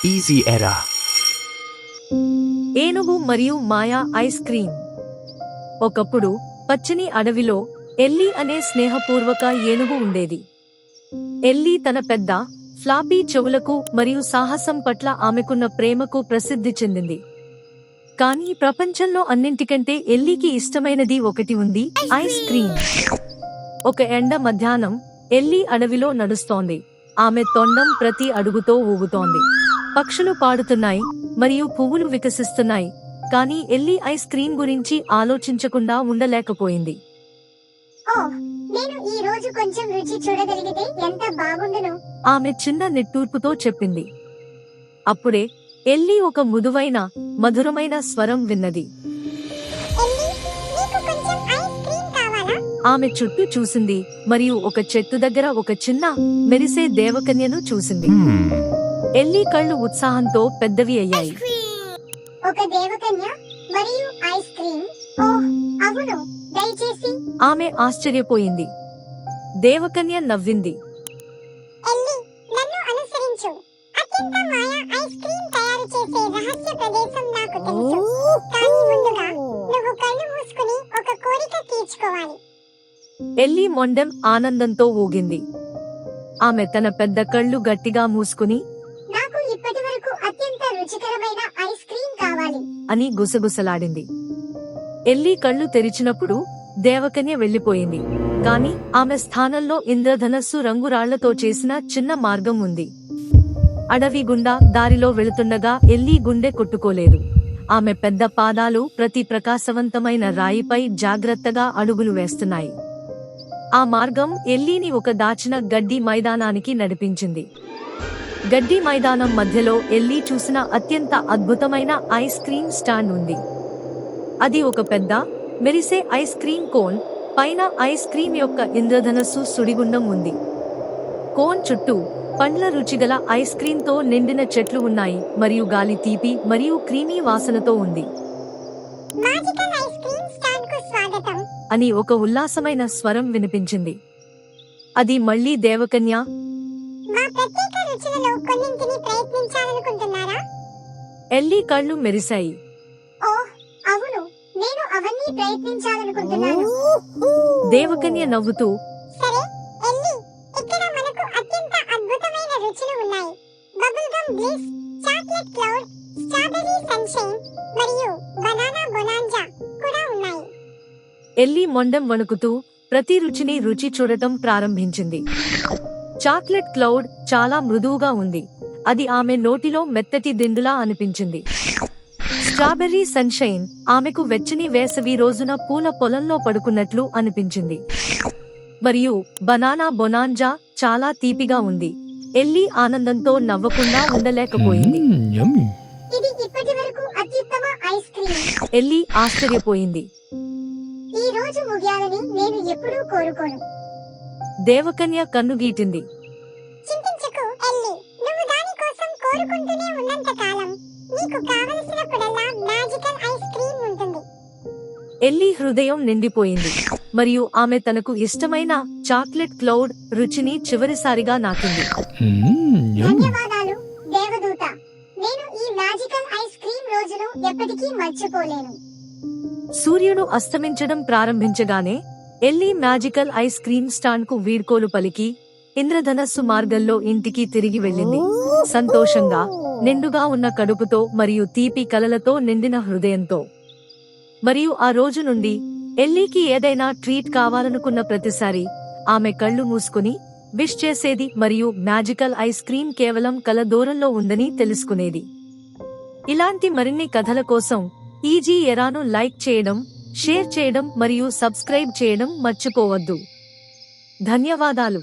Easy ఎరా. ఏనుగు మరియు మాయా ఐస్ క్రీమ్. ఒకప్పుడు పచ్చని అడవిలో ఎల్లీ అనే స్నేహపూర్వక ఏనుగు ఉండేది. ఎల్లీ తన పెద్ద ఫ్లాపీ చెవులకు మరియు సాహసం పట్ల ఆమెకున్న ప్రేమకు ప్రసిద్ధి చెందింది. కానీ ప్రపంచంలో అన్నింటికంటే ఎల్లీకి ఇష్టమైనది ఒకటి ఉంది, ఐస్ క్రీమ్. ఒక ఎండ మధ్యాహ్నం ఎల్లీ అడవిలో నడుస్తోంది. ఆమె తొండం ప్రతి అడుగుతో ఊగుతోంది. పక్షులు పాడుతున్నాయి మరియు పువ్వులు వికసిస్తున్నాయి, కానీ ఎల్లీ ఐస్ క్రీం గురించి ఆలోచించకుండా ఉండలేకపోయింది. ఆమె చిన్న నిట్టూర్పుతో చెప్పింది. అప్పుడే ఎల్లీ ఒక మృదువైన మధురమైన స్వరం విన్నది. ఆమె చుట్టూ చూసింది మరియు ఒక చెట్టు దగ్గర ఒక చిన్న మెరిసే దేవకన్యను చూసింది. ఎల్లీ కళ్ళు ఉత్సాహంతో పెద్దవి అయ్యాయి. ఒక దేవకన్య మరియు ఐస్ క్రీమ్. అవును, దయచేసి. ఆమె ఆశ్చర్యపోయింది. దేవకన్య నవ్వింది. ఎల్లీ, నన్ను అనుసరించు. అత్యంత మాయా ఐస్ క్రీమ్ తయారు చేసే రహస్య ప్రదేశం నాకు తెలుసు. కానీ ముందుగా నువ్వు కళ్ళు మూసుకుని ఒక కోరిక తీర్చుకోవాలి. ఎల్లీ మొండెం ఆనందంతో ఊగింది. ఆమె తన పెద్ద కళ్ళు గట్టిగా మూసుకుని, నాకు ఇప్పటివరకు అత్యంత రుచికరమైన ఐస్ క్రీమ్ కావాలి అని గుసగుసలాడింది. ఎల్లీ కళ్ళు తెరిచినప్పుడు దేవకన్య వెళ్లిపోయింది. కాని ఆమె స్థానంలో ఇంద్రధనస్సు రంగురాళ్లతో చేసిన చిన్న మార్గం ఉంది. అడవి గుండా దారిలో వెళుతుండగా ఎల్లీ గుండె కొట్టుకోలేదు. ఆమె పెద్ద పాదాలు ప్రతి ప్రకాశవంతమైన రాయిపై జాగ్రత్తగా అడుగులు వేస్తున్నాయి. ఆ మార్గం ఎల్లీని ఒక దాచిన గడ్డి మైదానానికి నడిపించింది. గడ్డి మైదానం మధ్యలో ఎల్లీ చూసిన అత్యంత అద్భుతమైన ఐస్ క్రీం స్టాండ్ ఉంది. అది ఒక పెద్ద మెరిసే ఐస్ క్రీం కోన్. పైన ఐస్ క్రీం యొక్క ఇంద్రధనస్సు సుడిగుండం ఉంది. కోన్ చుట్టూ పండ్ల రుచిగల ఐస్ క్రీంతో నిండిన చెట్లు ఉన్నాయి మరియు గాలి తీపి మరియు క్రీమీ వాసనతో ఉంది. మ్యాజికల్ ఐస్ క్రీమ్ స్టాండ్ కు స్వాగతం అని ఒక ఉల్లాసమైన స్వరం వినిపించింది. అది మళ్లీ దేవకన్య. మా ప్రత్యేక రుచులలో కొన్నింటిని ప్రయత్నించాలనుకుంటున్నారా? ఎల్లీ కళ్ళు మెరిశాయి. అవును, నేను అవన్నీ ప్రయత్నించాలనుకుంటున్నాను. దేవకన్య నవ్వుతూ, సరే ఎల్లీ, ఇక్కడ మనకు అత్యంత అద్భుతమైన రుచులు ఉన్నాయి. Bubble gum bliss, chocolate cloud, strawberry sunshine మరియు బనానా బొనాంజా కూడా ఉన్నాయి. ఎల్లీ మొండెం వణుకుతూ ప్రతి రుచిని రుచి చూడటం ప్రారంభించింది. చాక్లెట్ క్లౌడ్ చాలా మృదువుగా ఉంది. అది ఆమె నోటిలో మెత్తటి దిండులా అనిపించింది. స్ట్రాబెర్రీ సన్షైన్ ఆమెకు వెచ్చని వేసవి రోజున పూల పొలంలో పడుకున్నట్లు అనిపించింది. మరియు బనానా బొనాంజా చాలా తీపిగా ఉంది. ఎల్లీ ఆనందంతో నవ్వకుండా ఉండలేకపోయింది. ఇది ఇప్పటివరకు అత్యుత్తమ ఐస్ క్రీమ్. ఎల్లీ ఆశ్చర్యపోయింది. ఈ రోజు ముగియాలని నేను ఎప్పుడూ కోరుకోను. దేవకన్య కన్నుగీటింది. చింతించకు ఎల్లీ, నువ్వు దాని కోసం కోరుకుంటూనే ఉన్నంత కాలం నీకు కావలసినప్పుడల్లా మ్యాజికల్ ఐస్ క్రీమ్ ఉంటుంది. ఎల్లీ హృదయం నిండిపోయింది మరియు ఆమె తనకు ఇష్టమైన చాక్లెట్ క్లౌడ్ రుచిని చివరిసారిగా నాకింది. ధన్యవాదాలు దేవదూత. నేను ఈ మ్యాజికల్ ఐస్ క్రీమ్ రోజును ఎప్పటికీ మర్చిపోలేను. సూర్యుడు అస్తమించడం ప్రారంభించగానే Ellie magical ice cream stand కు వీడ్కోలు పలికి ఇంద్రధనస్సు మార్గంలో ఇంటికి తిరిగి వెళ్ళింది. సంతోషంగా, నిండుగా ఉన్న కడుపుతో మరియు తీపి కలలతో నిండిన హృదయంతో. మరియు ఆ రోజు నుండి ఎల్లీకి ఏదైనా ట్రీట్ కావాలనుకున్న ప్రతిసారి ఆమె కళ్ళు మూసుకుని విష్ చేసేది మరియు మ్యాజికల్ ఐస్ క్రీం కేవలం కల దూరంలో ఉందని తెలుసుకునేది. ఇలాంటి మరిన్ని కథల కోసం ఈజీ ఎరాను లైక్ చేయడం, షేర్ చేయడం మరియు సబ్స్క్రైబ్ చేయడం మర్చిపోవద్దు. ధన్యవాదాలు.